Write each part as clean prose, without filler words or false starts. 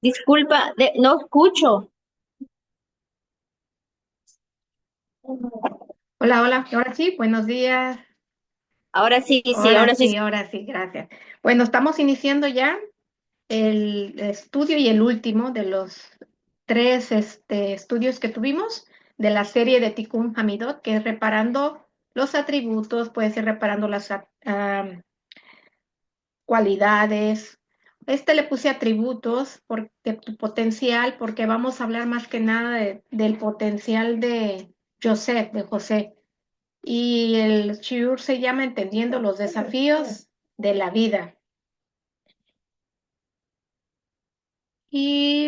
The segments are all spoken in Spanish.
Disculpa, no escucho. Hola, hola, ahora sí, buenos días. Ahora sí, sí, Ahora ahora sí. sí, ahora sí, gracias. Bueno, estamos iniciando ya el estudio y el último de los tres estudios que tuvimos de la serie de Tikkun Hamidot, que es reparando los atributos, puede ser reparando las cualidades. Le puse atributos porque tu potencial, porque vamos a hablar más que nada del potencial de José, de José. Y el shiur se llama Entendiendo los desafíos de la vida. Y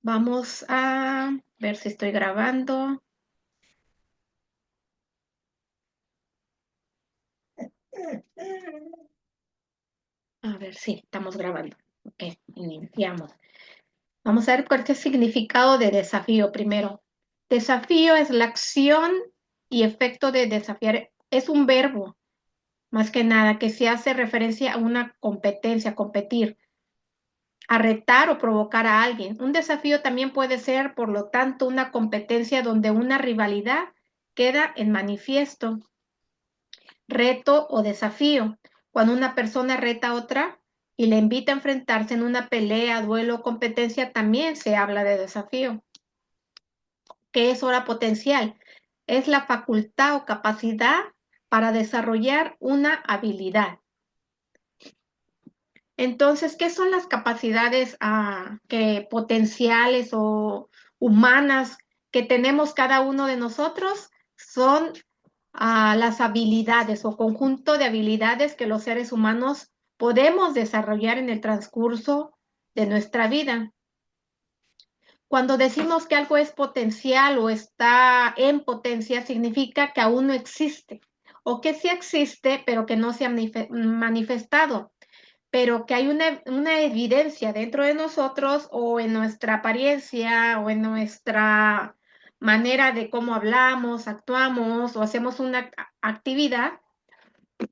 vamos a ver si estoy grabando. A ver si estamos grabando. Ok, iniciamos. Vamos a ver cuál es el significado de desafío primero. Desafío es la acción y efecto de desafiar. Es un verbo, más que nada, que se hace referencia a una competencia, competir, a retar o provocar a alguien. Un desafío también puede ser, por lo tanto, una competencia donde una rivalidad queda en manifiesto, reto o desafío. Cuando una persona reta a otra y le invita a enfrentarse en una pelea, duelo o competencia, también se habla de desafío. ¿Qué es hora potencial? Es la facultad o capacidad para desarrollar una habilidad. Entonces, ¿qué son las capacidades potenciales o humanas que tenemos cada uno de nosotros? Son las habilidades o conjunto de habilidades que los seres humanos podemos desarrollar en el transcurso de nuestra vida. Cuando decimos que algo es potencial o está en potencia, significa que aún no existe o que sí existe, pero que no se ha manifestado, pero que hay una evidencia dentro de nosotros o en nuestra apariencia o en nuestra manera de cómo hablamos, actuamos o hacemos una actividad,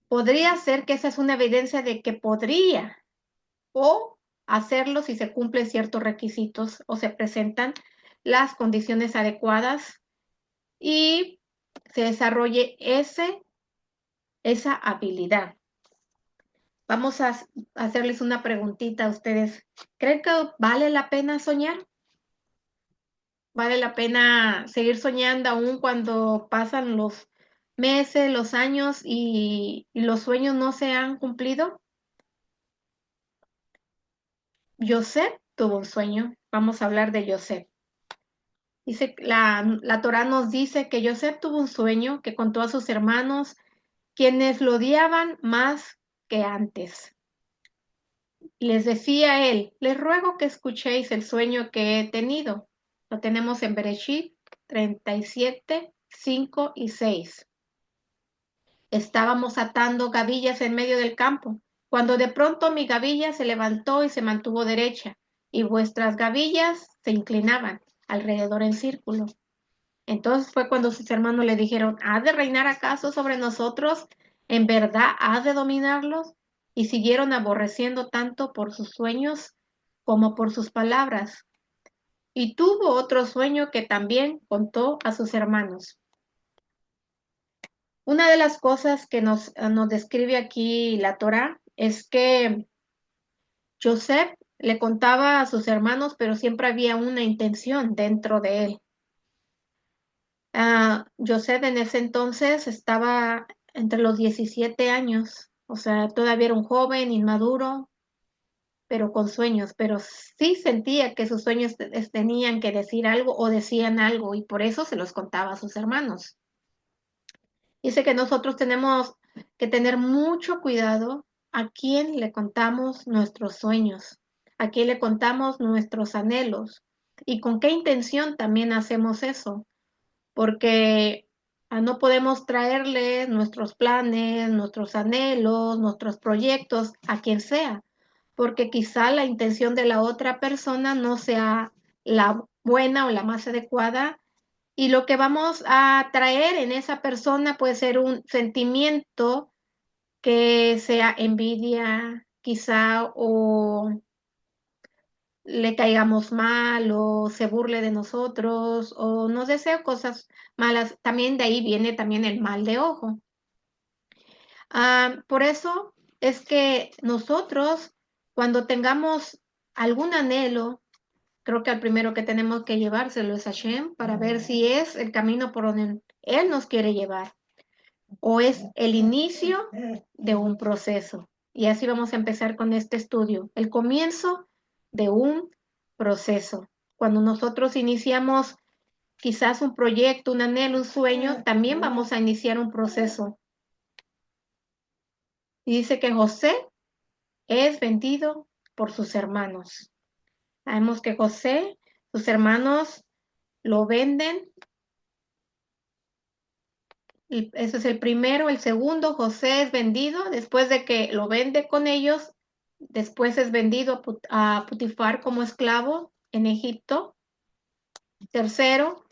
podría ser que esa es una evidencia de que podría o hacerlo si se cumplen ciertos requisitos o se presentan las condiciones adecuadas y se desarrolle esa habilidad. Vamos a hacerles una preguntita a ustedes. ¿Creen que vale la pena soñar? ¿Vale la pena seguir soñando aún cuando pasan los meses, los años y los sueños no se han cumplido? Joseph tuvo un sueño. Vamos a hablar de Joseph. Dice, la Torá nos dice que Joseph tuvo un sueño que contó a sus hermanos, quienes lo odiaban más que antes. Les decía él, les ruego que escuchéis el sueño que he tenido. Lo tenemos en Bereshit 37, 5 y 6. Estábamos atando gavillas en medio del campo, cuando de pronto mi gavilla se levantó y se mantuvo derecha, y vuestras gavillas se inclinaban alrededor en círculo. Entonces fue cuando sus hermanos le dijeron, ¿ha de reinar acaso sobre nosotros? ¿En verdad ha de dominarlos? Y siguieron aborreciendo tanto por sus sueños como por sus palabras. Y tuvo otro sueño que también contó a sus hermanos. Una de las cosas que nos describe aquí la Torá es que Joseph le contaba a sus hermanos, pero siempre había una intención dentro de él. Joseph en ese entonces estaba entre los 17 años, o sea, todavía era un joven, inmaduro, pero con sueños, pero sí sentía que sus sueños tenían que decir algo o decían algo y por eso se los contaba a sus hermanos. Dice que nosotros tenemos que tener mucho cuidado a quién le contamos nuestros sueños, a quién le contamos nuestros anhelos y con qué intención también hacemos eso, porque no podemos traerle nuestros planes, nuestros anhelos, nuestros proyectos a quien sea, porque quizá la intención de la otra persona no sea la buena o la más adecuada y lo que vamos a traer en esa persona puede ser un sentimiento que sea envidia, quizá, le caigamos mal o se burle de nosotros o nos desea cosas malas. También de ahí viene también el mal de ojo. Por eso es que nosotros, cuando tengamos algún anhelo, creo que al primero que tenemos que llevárselo es a Hashem para ver si es el camino por donde Él nos quiere llevar o es el inicio de un proceso. Y así vamos a empezar con este estudio, el comienzo de un proceso. Cuando nosotros iniciamos quizás un proyecto, un anhelo, un sueño, también vamos a iniciar un proceso. Y dice que José es vendido por sus hermanos. Sabemos que José, sus hermanos lo venden. Ese es el primero. El segundo, José es vendido después de que lo vende con ellos. Después es vendido a Putifar como esclavo en Egipto. Tercero,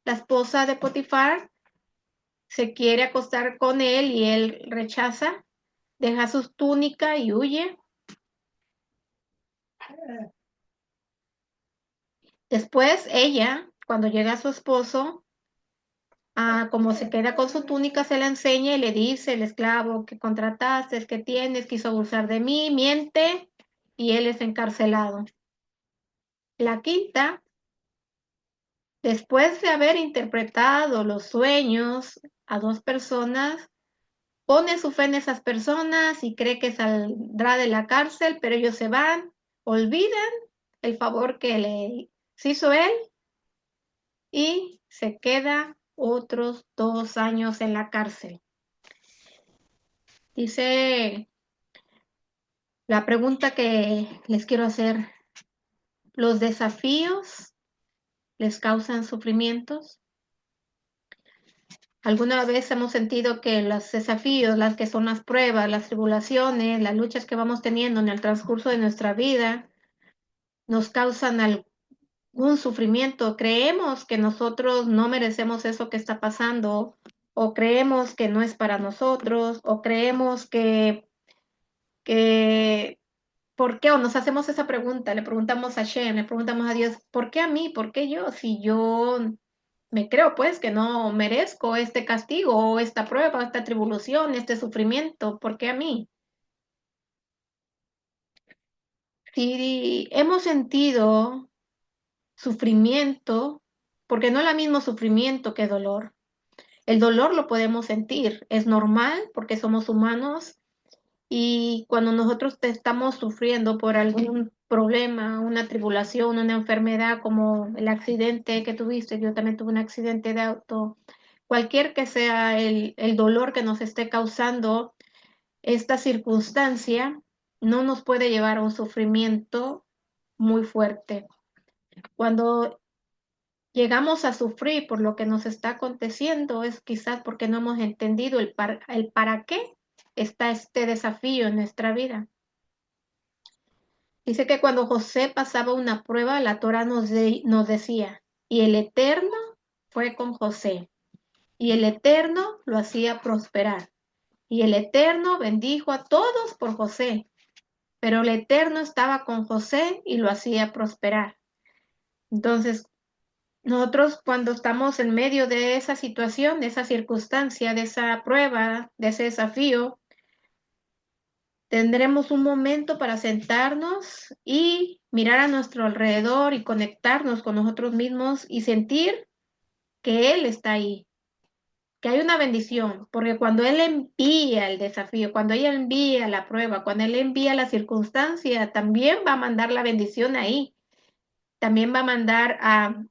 la esposa de Potifar se quiere acostar con él y él rechaza, deja su túnica y huye. Después ella, cuando llega a su esposo, como se queda con su túnica, se la enseña y le dice el esclavo que contrataste, que tienes, quiso abusar de mí, miente y él es encarcelado. La quinta, después de haber interpretado los sueños a dos personas, pone su fe en esas personas y cree que saldrá de la cárcel, pero ellos se van, olvidan el favor que le hizo él y se queda otros 2 años en la cárcel. Dice la pregunta que les quiero hacer, ¿los desafíos les causan sufrimientos? ¿Alguna vez hemos sentido que los desafíos, las que son las pruebas, las tribulaciones, las luchas que vamos teniendo en el transcurso de nuestra vida, nos causan algún sufrimiento? ¿Creemos que nosotros no merecemos eso que está pasando? ¿O creemos que no es para nosotros? ¿O creemos que ¿por qué? O nos hacemos esa pregunta, le preguntamos a Shem, le preguntamos a Dios, ¿por qué a mí? ¿Por qué yo? Si yo me creo pues que no merezco este castigo o esta prueba, esta tribulación, este sufrimiento, ¿por qué a mí? Si hemos sentido sufrimiento, porque no es el mismo sufrimiento que dolor. El dolor lo podemos sentir, es normal porque somos humanos. Y cuando nosotros estamos sufriendo por algún problema, una tribulación, una enfermedad como el accidente que tuviste, yo también tuve un accidente de auto, cualquier que sea el dolor que nos esté causando esta circunstancia, no nos puede llevar a un sufrimiento muy fuerte. Cuando llegamos a sufrir por lo que nos está aconteciendo es quizás porque no hemos entendido el para qué está este desafío en nuestra vida. Dice que cuando José pasaba una prueba, la Torá nos decía, y el Eterno fue con José, y el Eterno lo hacía prosperar, y el Eterno bendijo a todos por José, pero el Eterno estaba con José y lo hacía prosperar. Entonces, nosotros cuando estamos en medio de esa situación, de esa circunstancia, de esa prueba, de ese desafío, tendremos un momento para sentarnos y mirar a nuestro alrededor y conectarnos con nosotros mismos y sentir que Él está ahí, que hay una bendición, porque cuando Él envía el desafío, cuando Él envía la prueba, cuando Él envía la circunstancia, también va a mandar la bendición ahí, también va a mandar a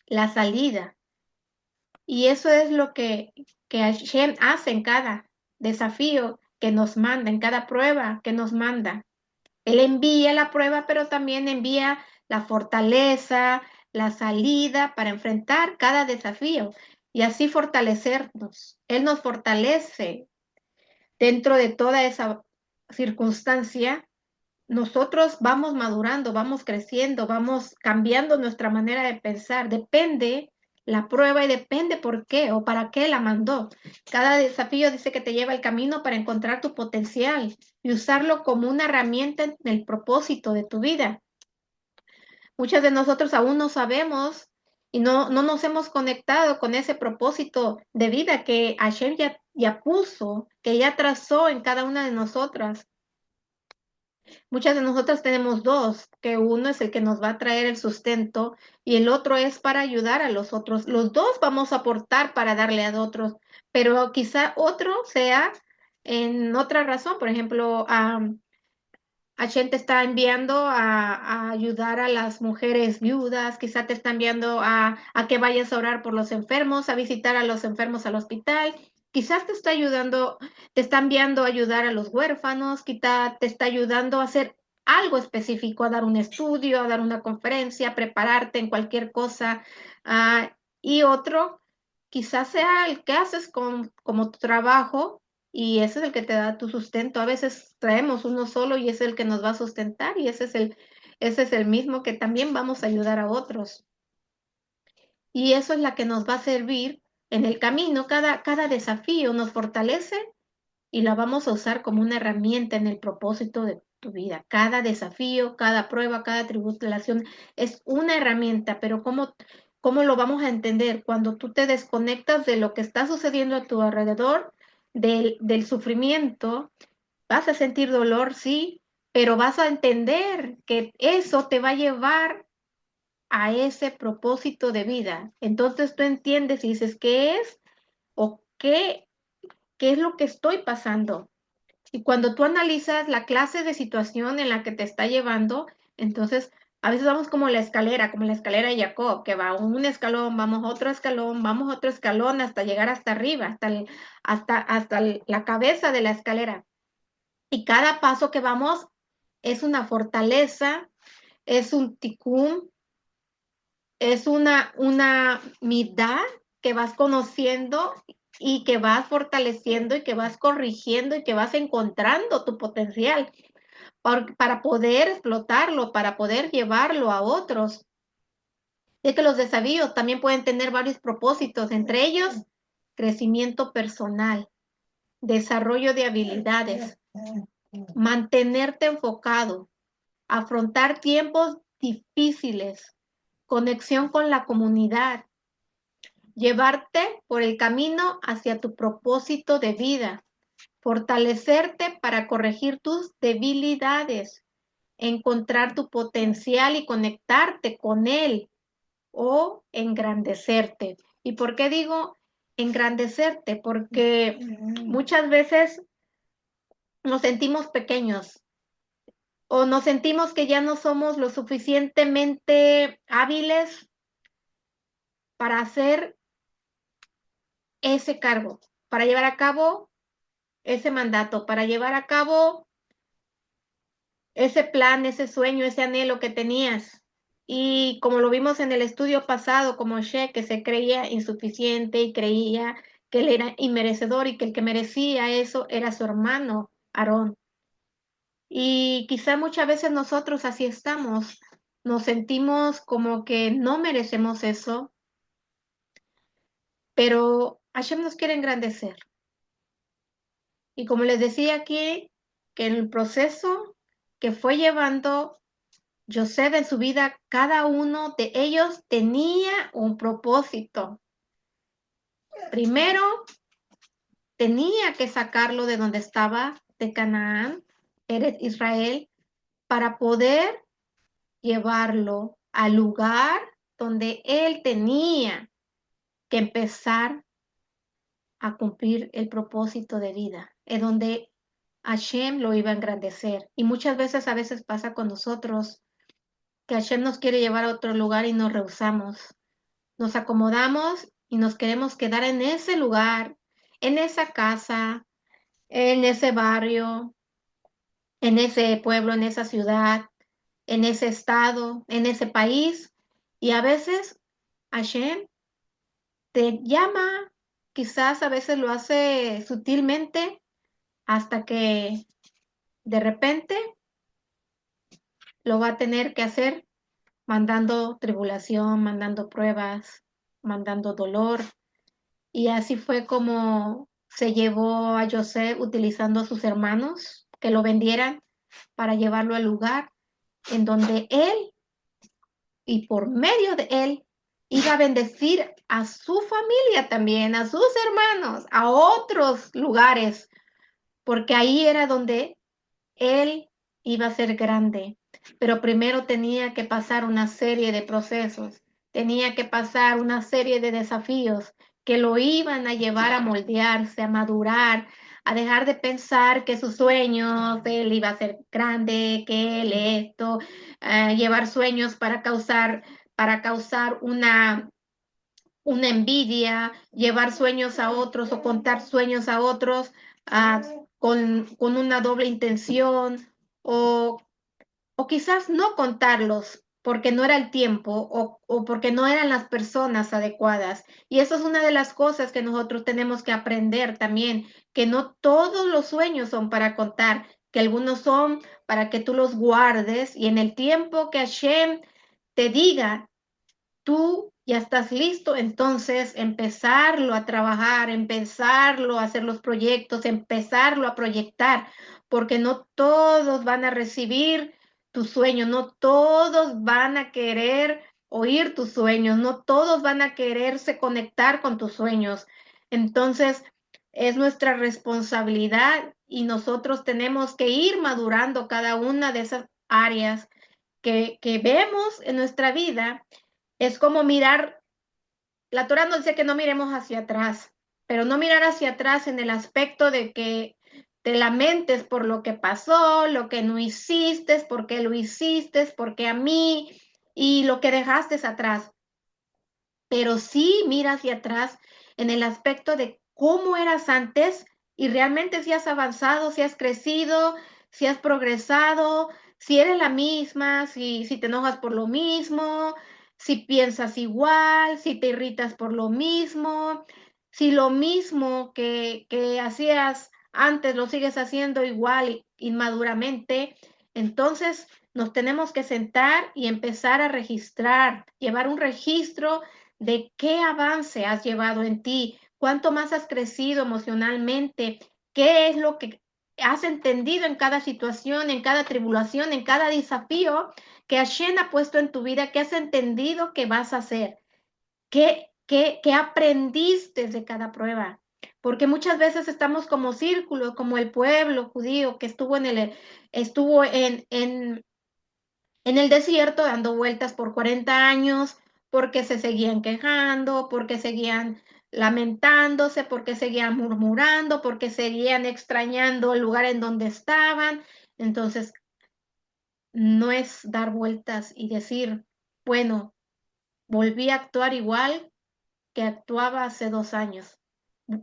la salida. Y eso es lo que Hashem hace en cada desafío que nos manda, en cada prueba que nos manda. Él envía la prueba, pero también envía la fortaleza, la salida para enfrentar cada desafío y así fortalecernos. Él nos fortalece dentro de toda esa circunstancia. Nosotros vamos madurando, vamos creciendo, vamos cambiando nuestra manera de pensar. Depende la prueba y depende por qué o para qué la mandó. Cada desafío dice que te lleva el camino para encontrar tu potencial y usarlo como una herramienta en el propósito de tu vida. Muchas de nosotros aún no sabemos y no nos hemos conectado con ese propósito de vida que Hashem ya puso, que ya trazó en cada una de nosotras. Muchas de nosotras tenemos dos, que uno es el que nos va a traer el sustento y el otro es para ayudar a los otros. Los dos vamos a aportar para darle a otros, pero quizá otro sea en otra razón. Por ejemplo, Hashem te está enviando a ayudar a las mujeres viudas, quizá te está enviando a que vayas a orar por los enfermos, a visitar a los enfermos al hospital, quizás te está ayudando, te está enviando a ayudar a los huérfanos, quizá te está ayudando a hacer algo específico, a dar un estudio, a dar una conferencia, a prepararte en cualquier cosa. Y otro, quizás sea el que haces como tu trabajo y ese es el que te da tu sustento. A veces traemos uno solo y es el que nos va a sustentar y ese es el mismo que también vamos a ayudar a otros. Y eso es la que nos va a servir en el camino. Cada desafío nos fortalece y la vamos a usar como una herramienta en el propósito de tu vida. Cada desafío, cada prueba, cada tribulación es una herramienta, pero ¿cómo lo vamos a entender? Cuando tú te desconectas de lo que está sucediendo a tu alrededor, del sufrimiento, vas a sentir dolor, sí, pero vas a entender que eso te va a llevar a ese propósito de vida. Entonces tú entiendes y dices, ¿qué es o qué es lo que estoy pasando? Y cuando tú analizas la clase de situación en la que te está llevando, entonces a veces vamos como la escalera de Jacob, que va un escalón, vamos otro escalón hasta llegar hasta arriba, hasta la cabeza de la escalera. Y cada paso que vamos es una fortaleza, es un ticún, es una mitad que vas conociendo y que vas fortaleciendo y que vas corrigiendo y que vas encontrando tu potencial para poder explotarlo, para poder llevarlo a otros. Es que los desafíos también pueden tener varios propósitos, entre ellos crecimiento personal, desarrollo de habilidades, mantenerte enfocado, afrontar tiempos difíciles, conexión con la comunidad, llevarte por el camino hacia tu propósito de vida, fortalecerte para corregir tus debilidades, encontrar tu potencial y conectarte con él o engrandecerte. ¿Y por qué digo engrandecerte? Porque muchas veces nos sentimos pequeños o nos sentimos que ya no somos lo suficientemente hábiles para hacer ese cargo, para llevar a cabo ese mandato, para llevar a cabo ese plan, ese sueño, ese anhelo que tenías. Y como lo vimos en el estudio pasado, como She, que se creía insuficiente y creía que él era inmerecedor y que el que merecía eso era su hermano, Aarón. Y quizá muchas veces nosotros así estamos, nos sentimos como que no merecemos eso, pero Hashem nos quiere engrandecer. Y como les decía aquí, que en el proceso que fue llevando José en su vida, cada uno de ellos tenía un propósito. Primero, tenía que sacarlo de donde estaba, de Canaán, Eretz Israel, para poder llevarlo al lugar donde él tenía que empezar a cumplir el propósito de vida, en donde Hashem lo iba a engrandecer. Y muchas veces, a veces pasa con nosotros, que Hashem nos quiere llevar a otro lugar y nos rehusamos. Nos acomodamos y nos queremos quedar en ese lugar, en esa casa, en ese barrio, en ese pueblo, en esa ciudad, en ese estado, en ese país. Y a veces Hashem te llama, quizás a veces lo hace sutilmente, hasta que de repente lo va a tener que hacer mandando tribulación, mandando pruebas, mandando dolor. Y así fue como se llevó a José utilizando a sus hermanos que lo vendieran para llevarlo al lugar en donde él y por medio de él iba a bendecir a su familia también, a sus hermanos, a otros lugares, porque ahí era donde él iba a ser grande. Pero primero tenía que pasar una serie de procesos, tenía que pasar una serie de desafíos que lo iban a llevar a moldearse, a madurar, a dejar de pensar que sus sueños, él iba a ser grande, que él esto, llevar sueños para causar una envidia, llevar sueños a otros o contar sueños a otros ah, con una doble intención o, o quizás no contarlos porque no era el tiempo o porque no eran las personas adecuadas. Y eso es una de las cosas que nosotros tenemos que aprender también, que no todos los sueños son para contar, que algunos son para que tú los guardes y en el tiempo que Hashem te diga, tú ya estás listo, entonces empezarlo a trabajar, empezarlo a hacer los proyectos, empezarlo a proyectar, porque no todos van a recibir tus sueños, no todos van a querer oír tus sueños, no todos van a quererse conectar con tus sueños. Entonces, es nuestra responsabilidad y nosotros tenemos que ir madurando cada una de esas áreas que vemos en nuestra vida. Es como mirar, la Torah nos dice que no miremos hacia atrás, pero no mirar hacia atrás en el aspecto de que te lamentes por lo que pasó, lo que no hiciste, por qué lo hiciste, porque a mí y lo que dejaste atrás, pero sí mira hacia atrás en el aspecto de cómo eras antes y realmente si has avanzado, si has crecido, si has progresado, si eres la misma, si te enojas por lo mismo, si piensas igual, si te irritas por lo mismo, si lo mismo que hacías antes lo sigues haciendo igual inmaduramente. Entonces nos tenemos que sentar y empezar a registrar, llevar un registro de qué avance has llevado en ti, cuánto más has crecido emocionalmente, qué es lo que has entendido en cada situación, en cada tribulación, en cada desafío que Hashem ha puesto en tu vida, qué has entendido que vas a hacer, qué aprendiste de cada prueba. Porque muchas veces estamos como círculos, como el pueblo judío que estuvo en el desierto dando vueltas por 40 años porque se seguían quejando, porque seguían lamentándose, porque seguían murmurando, porque seguían extrañando el lugar en donde estaban. Entonces, no es dar vueltas y decir, bueno, volví a actuar igual que actuaba hace 2 años.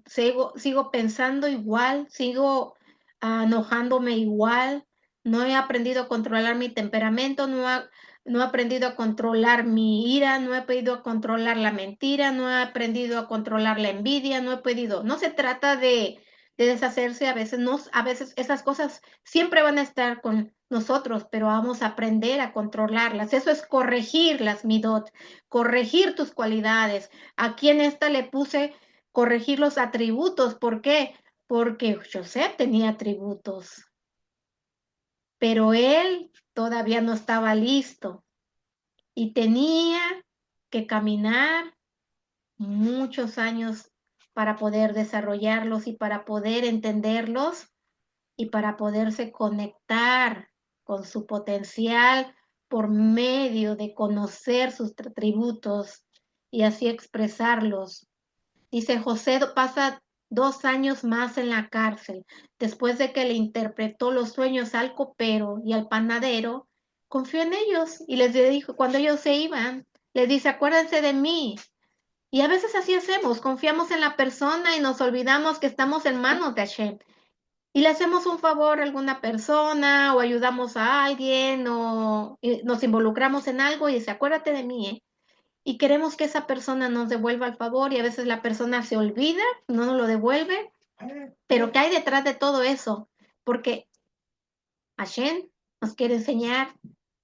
Sigo pensando igual, sigo enojándome igual, no he aprendido a controlar mi temperamento, no he aprendido a controlar mi ira, no he aprendido a controlar la mentira, no he aprendido a controlar la envidia, no he podido. No se trata de deshacerse a veces, no, a veces esas cosas siempre van a estar con nosotros, pero vamos a aprender a controlarlas. Eso es corregir las midot, corregir tus cualidades. Aquí en esta le puse corregir los atributos. ¿Por qué? Porque José tenía atributos, pero él todavía no estaba listo y tenía que caminar muchos años para poder desarrollarlos y para poder entenderlos y para poderse conectar con su potencial por medio de conocer sus atributos y así expresarlos. Dice, José pasa 2 años más en la cárcel. Después de que le interpretó los sueños al copero y al panadero, confió en ellos y les dijo, cuando ellos se iban, les dice, acuérdense de mí. Y a veces así hacemos, confiamos en la persona y nos olvidamos que estamos en manos de Hashem. Y le hacemos un favor a alguna persona o ayudamos a alguien o nos involucramos en algo y dice, acuérdate de mí, ¿eh? Y queremos que esa persona nos devuelva el favor y a veces la persona se olvida, no nos lo devuelve, pero ¿qué hay detrás de todo eso? Porque Hashem nos quiere enseñar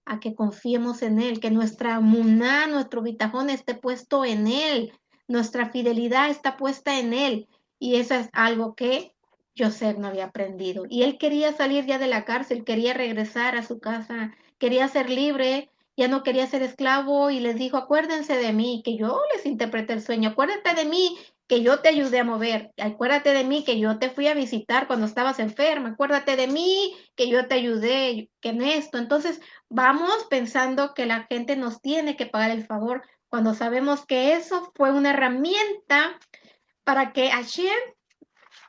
a que confiemos en Él, que nuestra muná, nuestro bitajón esté puesto en Él, nuestra fidelidad está puesta en Él. Y eso es algo que Joseph no había aprendido. Y él quería salir ya de la cárcel, quería regresar a su casa, quería ser libre, ya no quería ser esclavo y les dijo, acuérdense de mí, que yo les interpreté el sueño, acuérdate de mí, que yo te ayudé a mover, acuérdate de mí, que yo te fui a visitar cuando estabas enferma, acuérdate de mí, que yo te ayudé, que en esto. Entonces, vamos pensando que la gente nos tiene que pagar el favor cuando sabemos que eso fue una herramienta para que Hashem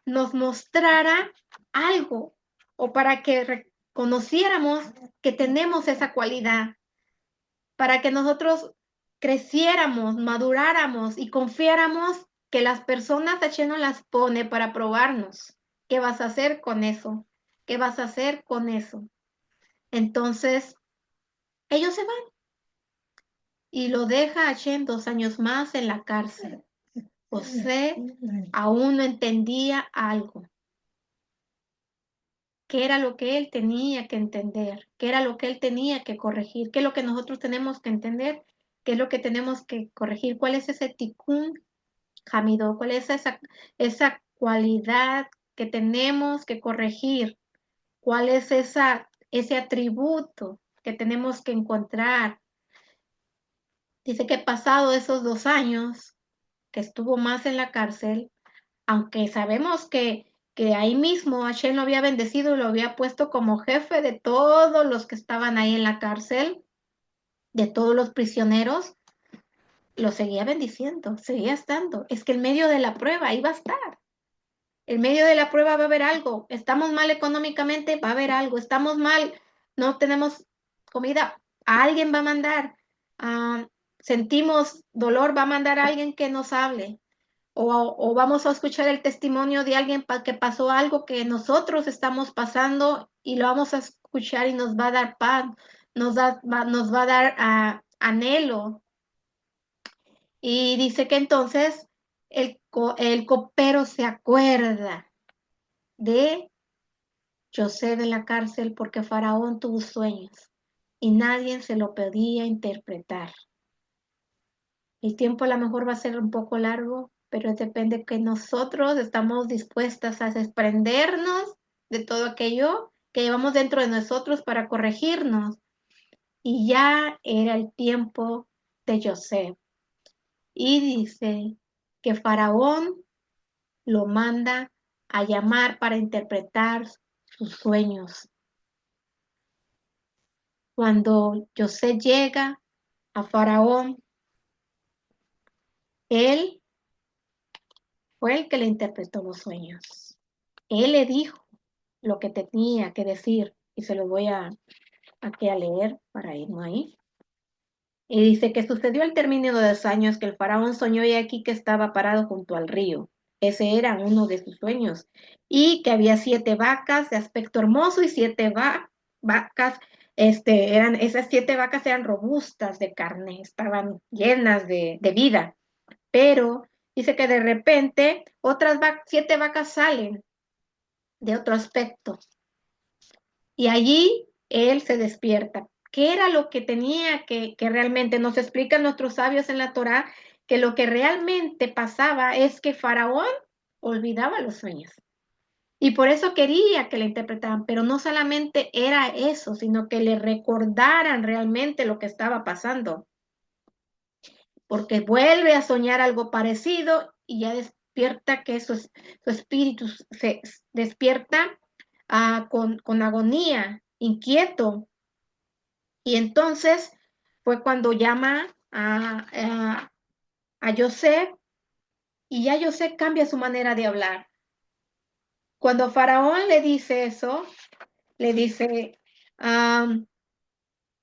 nos mostrara algo o para que reconociéramos que tenemos esa cualidad, para que nosotros creciéramos, maduráramos y confiáramos que las personas Hashem nos las pone para probarnos. ¿Qué vas a hacer con eso? ¿Qué vas a hacer con eso? Entonces, ellos se van y lo deja Hashem 2 años más en la cárcel. José aún no entendía algo. ¿Qué era lo que él tenía que entender? ¿Qué era lo que él tenía que corregir? ¿Qué es lo que nosotros tenemos que entender? ¿Qué es lo que tenemos que corregir? ¿Cuál es ese tikkun Hamidó? ¿Cuál es esa cualidad que tenemos que corregir? ¿Cuál es ese atributo que tenemos que encontrar? Dice que pasado esos 2 años que estuvo más en la cárcel, aunque sabemos que ahí mismo Hashem lo había bendecido y lo había puesto como jefe de todos los que estaban ahí en la cárcel, de todos los prisioneros, lo seguía bendiciendo, seguía estando. Es que en medio de la prueba iba a estar. En medio de la prueba va a haber algo. Estamos mal económicamente, va a haber algo. Estamos mal, no tenemos comida, a alguien va a mandar. Ah, sentimos dolor, va a mandar a alguien que nos hable. O vamos a escuchar el testimonio de alguien que pasó algo que nosotros estamos pasando y lo vamos a escuchar y nos va a dar paz, nos va a dar anhelo. Y dice que entonces el copero se acuerda de José de la cárcel porque Faraón tuvo sueños y nadie se lo podía interpretar. El tiempo a lo mejor va a ser un poco largo, pero depende que nosotros estamos dispuestas a desprendernos de todo aquello que llevamos dentro de nosotros para corregirnos. Y ya era el tiempo de José. Y dice que Faraón lo manda a llamar para interpretar sus sueños. Cuando José llega a Faraón, él fue el que le interpretó los sueños. Él le dijo lo que tenía que decir y se lo voy aquí a leer para irnos ahí. Y dice que sucedió al término de 2 años que el faraón soñó y aquí que estaba parado junto al río. Ese era uno de sus sueños. Y que había 7 vacas de aspecto hermoso y 7 vacas, esas 7 vacas eran robustas de carne, estaban llenas de vida. Pero dice que de repente otras 7 vacas salen de otro aspecto. Y allí él se despierta. ¿Qué era lo que tenía que realmente nos explican nuestros sabios en la Torá? Que lo que realmente pasaba es que Faraón olvidaba los sueños. Y por eso quería que le interpretaran, pero no solamente era eso, sino que le recordaran realmente lo que estaba pasando. Porque vuelve a soñar algo parecido y ya despierta que su espíritu se despierta con agonía, inquieto. Y entonces fue cuando llama a José y ya José cambia su manera de hablar. Cuando Faraón le dice eso, le dice,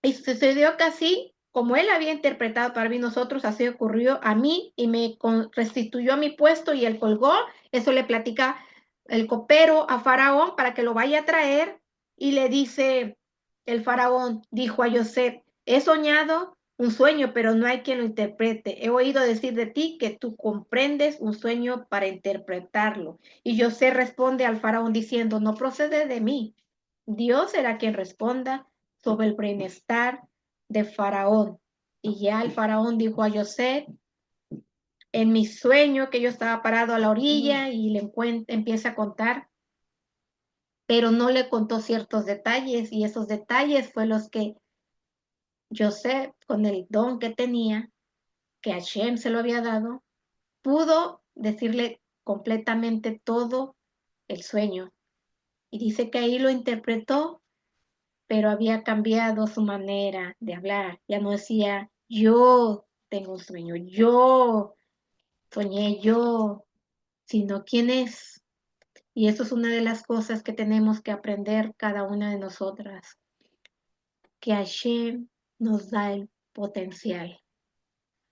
y sucedió casi como él había interpretado para mí nosotros, así ocurrió a mí y me restituyó a mi puesto y él colgó. Eso le platica el copero a Faraón para que lo vaya a traer y le dice el Faraón, dijo a José, he soñado un sueño, pero no hay quien lo interprete. He oído decir de ti que tú comprendes un sueño para interpretarlo. Y José responde al Faraón diciendo, no procede de mí. Dios será quien responda sobre el bienestar de Faraón. Y ya el Faraón dijo a José, en mi sueño que yo estaba parado a la orilla y le empieza a contar, pero no le contó ciertos detalles y esos detalles fue los que José, con el don que tenía, que Hashem se lo había dado, pudo decirle completamente todo el sueño. Y dice que ahí lo interpretó, pero había cambiado su manera de hablar. Ya no decía, yo tengo un sueño, yo soñé, yo, sino quién es. Y eso es una de las cosas que tenemos que aprender cada una de nosotras, que Hashem nos da el potencial.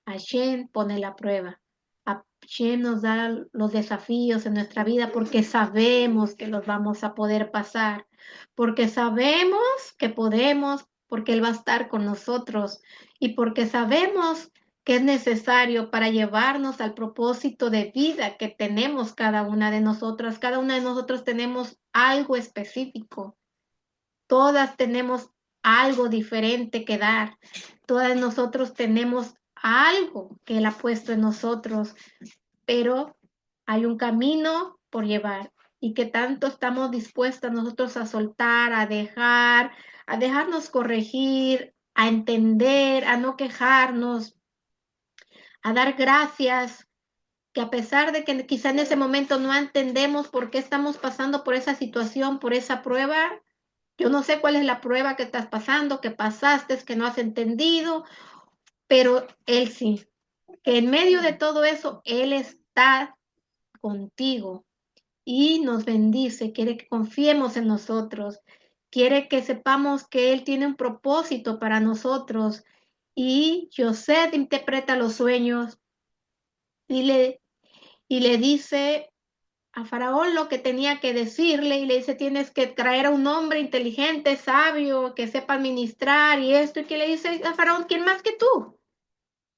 Hashem pone la prueba. Hashem nos da los desafíos en nuestra vida porque sabemos que los vamos a poder pasar, porque sabemos que podemos, porque Él va a estar con nosotros y porque sabemos que es necesario para llevarnos al propósito de vida que tenemos cada una de nosotras. Cada una de nosotros tenemos algo específico. Todas tenemos algo diferente que dar. Todas nosotros tenemos algo que Él ha puesto en nosotros, pero hay un camino por llevar y que tanto estamos dispuestas nosotros a soltar, a dejarnos corregir, a entender, a no quejarnos, a dar gracias, que a pesar de que quizá en ese momento no entendemos por qué estamos pasando por esa situación, por esa prueba, yo no sé cuál es la prueba que estás pasando, que pasaste, que no has entendido, pero Él sí, que en medio de todo eso, Él está contigo y nos bendice, quiere que confiemos en nosotros, quiere que sepamos que Él tiene un propósito para nosotros. Y José interpreta los sueños y le dice a Faraón lo que tenía que decirle y le dice, tienes que traer a un hombre inteligente, sabio, que sepa administrar y esto, y que le dice a Faraón, ¿quién más que tú?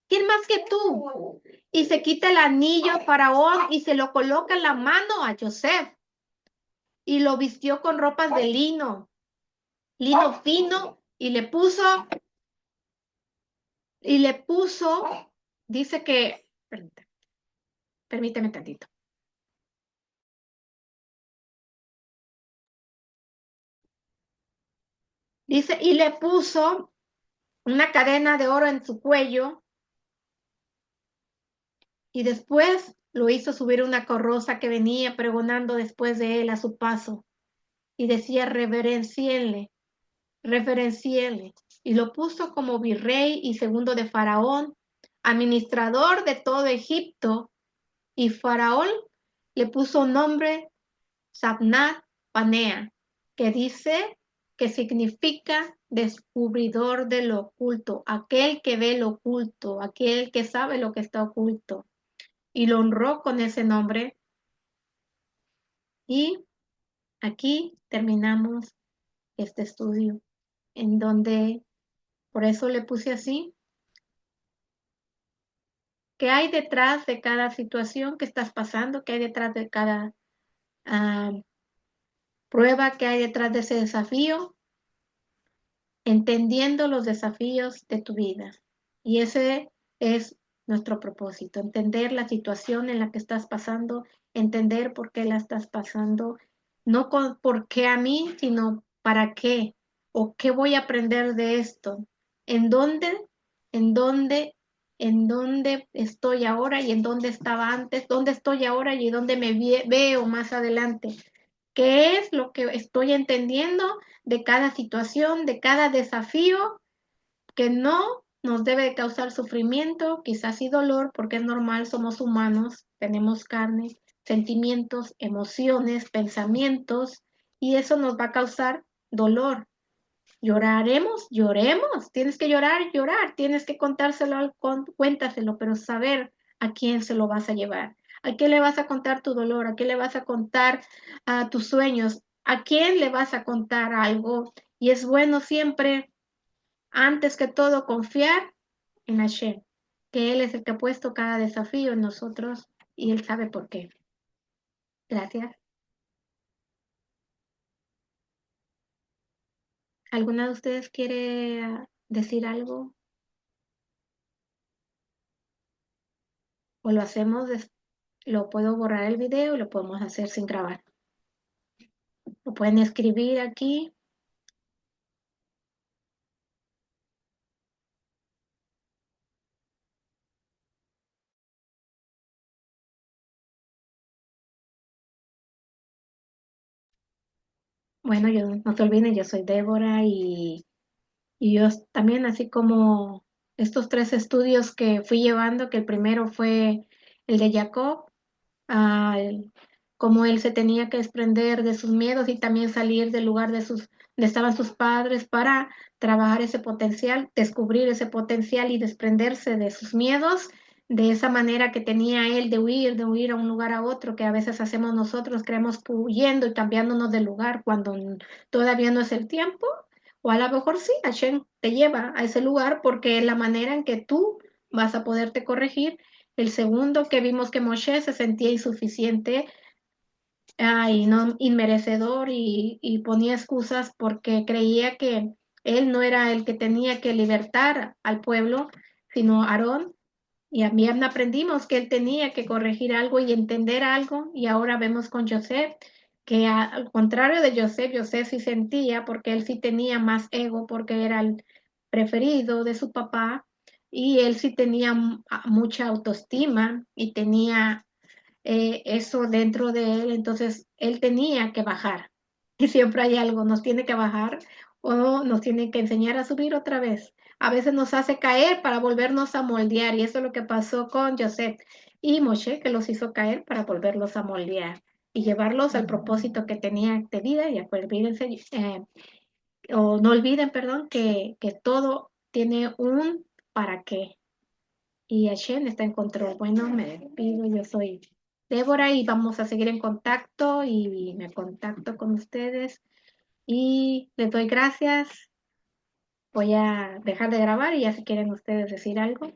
¿Quién más que tú? Y se quita el anillo a Faraón y se lo coloca en la mano a Joseph y lo vistió con ropas de lino fino, y le puso, dice que, permíteme tantito, dice, y le puso una cadena de oro en su cuello y después lo hizo subir una carroza que venía pregonando después de él a su paso y decía, reverenciéle. Y lo puso como virrey y segundo de Faraón, administrador de todo Egipto. Y Faraón le puso nombre Sabnat Panea, que dice que significa descubridor de lo oculto, aquel que ve lo oculto, aquel que sabe lo que está oculto. Y lo honró con ese nombre. Y aquí terminamos este estudio, en donde, por eso le puse así, ¿qué hay detrás de cada situación que estás pasando? ¿Qué hay detrás de cada ah, prueba? ¿Qué hay detrás de ese desafío? Entendiendo los desafíos de tu vida. Y ese es nuestro propósito, entender la situación en la que estás pasando, entender por qué la estás pasando, no con por qué a mí, sino para qué o qué voy a aprender de esto, en dónde, en dónde, en dónde estoy ahora y en dónde estaba antes, dónde estoy ahora y dónde me veo más adelante. ¿Qué es lo que estoy entendiendo de cada situación, de cada desafío que no nos debe de causar sufrimiento, quizás y dolor, porque es normal, somos humanos, tenemos carne, sentimientos, emociones, pensamientos, y eso nos va a causar dolor? Lloraremos, lloremos, tienes que llorar, llorar, tienes que contárselo, cuéntaselo, pero saber a quién se lo vas a llevar, a quién le vas a contar tu dolor, a quién le vas a contar tus sueños, a quién le vas a contar algo. Y es bueno siempre, antes que todo, confiar en Hashem, que Él es el que ha puesto cada desafío en nosotros y Él sabe por qué. Gracias. ¿Alguna de ustedes quiere decir algo? O lo hacemos, lo puedo borrar el video y lo podemos hacer sin grabar. Lo pueden escribir aquí Bueno, yo no se olviden, yo soy Débora y yo también, así como estos tres estudios que fui llevando, que el primero fue el de Jacob, cómo él se tenía que desprender de sus miedos y también salir del lugar donde estaban sus padres para trabajar ese potencial, descubrir ese potencial y desprenderse de sus miedos, de esa manera que tenía él de huir a un lugar a otro, que a veces hacemos nosotros, creemos que huyendo y cambiándonos de lugar cuando todavía no es el tiempo. O a lo mejor sí, Hashem te lleva a ese lugar porque es la manera en que tú vas a poderte corregir. El segundo que vimos que Moshe se sentía insuficiente, y no inmerecedor y ponía excusas porque creía que él no era el que tenía que libertar al pueblo, sino Aarón. Y también aprendimos que él tenía que corregir algo y entender algo. Y ahora vemos con José que al contrario de José, José sí sentía porque él sí tenía más ego porque era el preferido de su papá y él sí tenía mucha autoestima y tenía eso dentro de él, entonces él tenía que bajar. Y siempre hay algo, nos tiene que bajar o nos tiene que enseñar a subir otra vez. A veces nos hace caer para volvernos a moldear y eso es lo que pasó con Joseph y Moshe, que los hizo caer para volverlos a moldear y llevarlos al propósito que tenía de vida y olvídense, o no olviden, perdón, que todo tiene un para qué y Hashem está en control. Bueno, me despido, yo soy Débora y vamos a seguir en contacto y me contacto con ustedes y les doy gracias. Voy a dejar de grabar y ya si quieren ustedes decir algo.